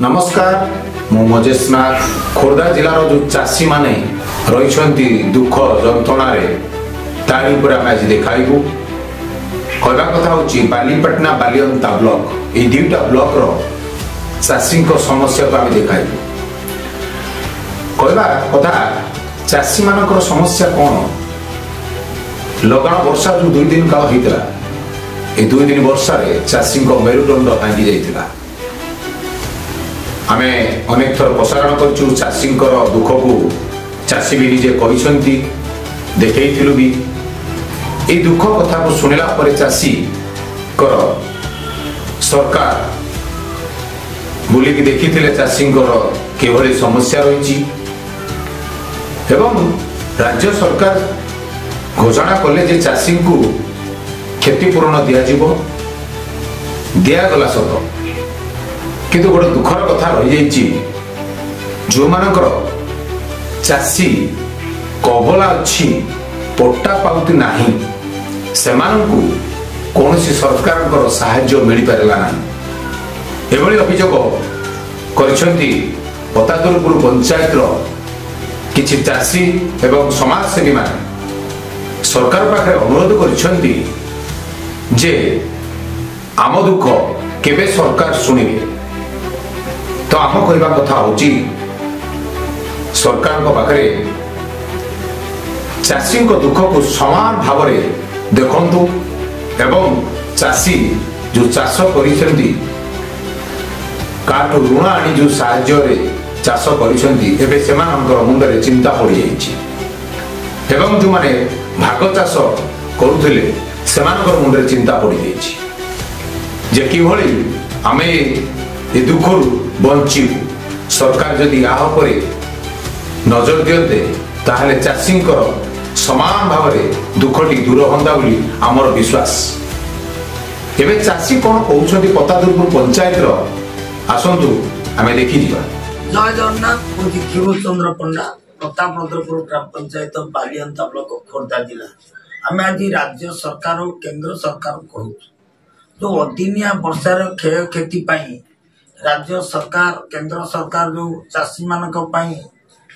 नमस्कार मु मजेश नाथ खोर्धा जिलार जो चाषी माने रही दुख जंत्रणारे तारी पर आम आज देखाइबू कहवा कथा हूँ बालीपाटना बालियंता ब्लॉक ये दुईटा ब्लॉक रो चाषी समस्या को आम देखाइबू कहवा कथा चाषी मान समस्या कौन लगाण वर्षा जो 2 दिन काल होता ये 2 दिन वर्षा चाषी मेरुदंड भांगी जाइथिला आमे अनेक थर प्रसारण करचु चाषी दुख को चाषी भी निजे कहते देखु भी ये दुख कथा को शुणिला पर चाषी कर सरकार बुलिक देखी चाषी किभली समस्या रही एवं राज्य सरकार घोषणा कले जे चाषी को क्षतिपूरण दिगला सत किंतु गोटे दुखर कथा रही जो मानकर चाषी कबला अच्छी पट्टा पाउती नाही सेमानंकु कौनसी सरकार साहाय्य मिल पारला नाही एभली अभियोग करिसेंती पतादुरपुर पंचायत किछि चाषी एवं समाजसेवी माने सरकार पाखे अनुरोध करिसेंती जे आम दुख केबे सरकार सुनिबे तो आम कहवा कथा हूँ सरकार पाखे चाषी दुख को समान भाव में देखु एवं चाषी जो चाष कर ऋण आनी जो साहाय्य चाष कर मुंडे चिंता पड़ जाइए जो माने भाग चाष करुले से मुंडे चिंता पड़ जाइए किभली आमे ये दुख बंचू सरकार जदि या नजर दियंते ताहले चाषी समान भाव में दुखटी दूर हंता बोली आमर विश्वास एवं चाषी कौन कहते पतादुरपुर पंचायत आसतु आम देखी जय जगन्नाथ मुझे क्षीर चंद्र पंडा प्रतापरुद्रपुर ग्राम पंचायत बालियंता ब्लॉक खोर्धा जिला आम आज राज्य सरकार और केंद्र सरकार कहूँ जो अदिनिया वर्षार क्षय क्षति राज्य सरकार केंद्र सरकार जो चाषी मान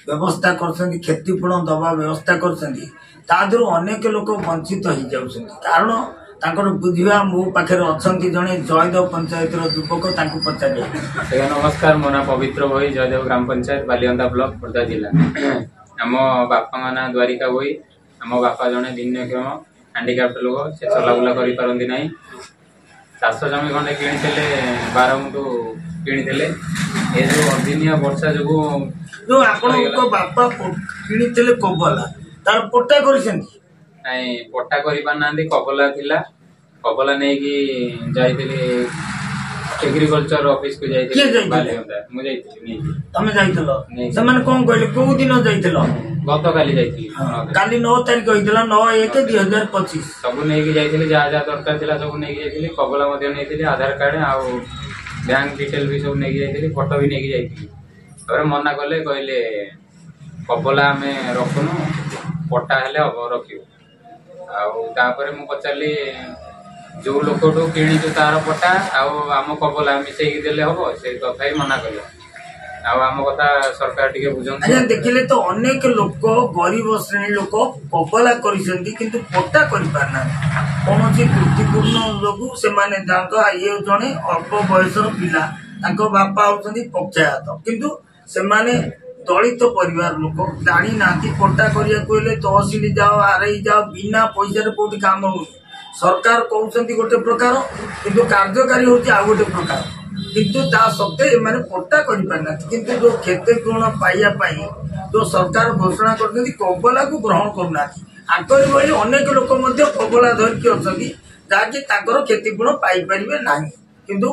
व्यवस्था कर क्षतिपूरण दबा व्यवस्था कर अनेक लोक वंचित हो जाऊँ कारण बुझा मो पाखे अच्छा जड़े जयदेव पंचायत युवक पचार नमस्कार मो ना पवित्र भई जयदेव ग्राम पंचायत बालियंता ब्लॉक खोर्धा जिला आम बापा ना द्वारिका भई आम बापा जड़े भिन्नक्षम हैंडिक्राफ्ट लोक से चलाबुला करना चाष जमी खंडे किणी 12 गुंठू किणी ये जो अदिनिया वर्षा जो आपको बापा किणी कबला तार पट्टा कर पट्टा कर पारना कबला थिला कबला नहीं कि जाइतिली एग्रीकल्चर ऑफिस को जाइतिली बालियंता मु जाइतिली तमे जाइतलो से माने कोन कहले को दिन जाइतलो गत काली जाइतिली काली 9 तारीख होइतला 9/1/2025 सब नहीं कि जाइतिली जा दरकार थिला सब नहीं कि जाइतिली कबला मध्ये नैतिली आधार कार्ड आ बैंक डिटेल भी सब नहीं कि जाइतिली फोटो भी नहीं कि जाइतिली और मना कले कहले कबला आमे रखुनु पट्टा हेले अब रखियो आपर मु पचारि जो लोक किणी तार पट्टा आम कबला मिसेकी देले हम से कथा मना कले आम कथा सरकार टिके बुझंती देखिले तो अनेक लोक गरीब श्रेणी लोक कबला करिसेंती पट्टा करि पारना कोनोसी त्रुटिपूर्ण लोगु से माने ये जने अल्प बयसर पिला तांको बापा होउछंती पक्षाघात किंतु से माने दलित परिवार लोक जानी नाती पट्टा करिया कोइले तहसील जाओ आरआई जाओ बिना पैसा रे कोठी काम हो सरकार कहउछंती गोटे प्रकार किंतु कार्यकारी होची आ गोटे प्रकार किंतु ता सत्ते माने पट्टा करि पारना किंतु जो क्षतिपूर्ण पाइया पाई जो सरकार घोषणा करछंती कबला को ग्रहण करना आगर भली अनेक लोक मध्य कबला धरकी अछंती जाकि ताकर क्षतिपूर्ण पाई परिबे नाही किंतु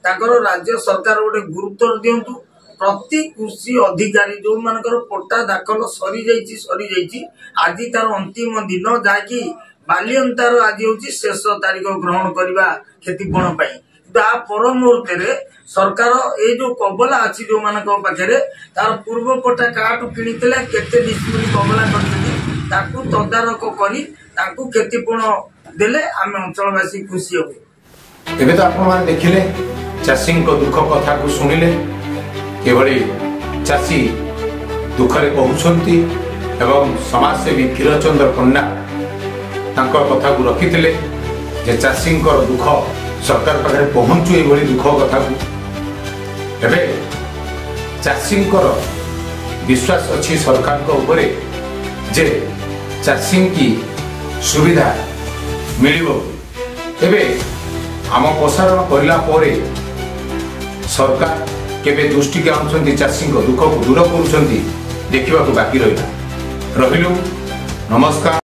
ताकर राज्य सरकार गोटे गुरुत्व दियंतु प्रति कृषि अधिकारी जो मानकर पट्टा दाखल सरी जाइए आज तार अंतिम दिन जाकि बालियंतार आज हूँ शेष तारीख ग्रहण करवा क्षतिपूरण पर मुहूर्त सरकार ये जो कबला अच्छी जो मान पाखे तार पूर्व पट्टा काटू किणी केते डिस्ट्रिक्ट कबला कर तदारख कर क्षतिपूर्ण देले आम अंचलवासी खुशी हबू। ଏବେ ତ ଆପଣମାନେ ଦେଖିଲେ ଚାଷୀଙ୍କ ଦୁଃଖ କଥାକୁ ଶୁଣିଲେ କିଭଳି ଚାଷୀ ଦୁଃଖରେ କହୁଛନ୍ତି ଏବଂ ସମାଜସେବୀ କ୍ଷୀରଚନ୍ଦ୍ର ପଣ୍ଡା ତାଙ୍କ କଥାକୁ ରଖିଥିଲେ ଯେ ଚାଷୀଙ୍କର ଦୁଃଖ ସରକାର ପାଖରେ ପହଞ୍ଚୁ ଏଭଳି ଦୁଃଖ କଥାକୁ। ଏବେ ଚାଷୀଙ୍କର ବିଶ୍ୱାସ ଅଛି ସରକାରଙ୍କ ଉପରେ ଯେ ଚାଷୀଙ୍କୁ ସୁବିଧା ମିଳିବ। ଏବେ ଆମ ପ୍ରସାରଣ କରିଲା ପରେ ସରକାର କେବେ ଦୃଷ୍ଟିକୁ ଆଣୁଛନ୍ତି ଚାଷୀଙ୍କ ଦୁଃଖକୁ ଦୂର କରୁଛନ୍ତି ଦେଖିବାକୁ ବାକି ରହିଲା। ରହିଲୁ, ନମସ୍କାର।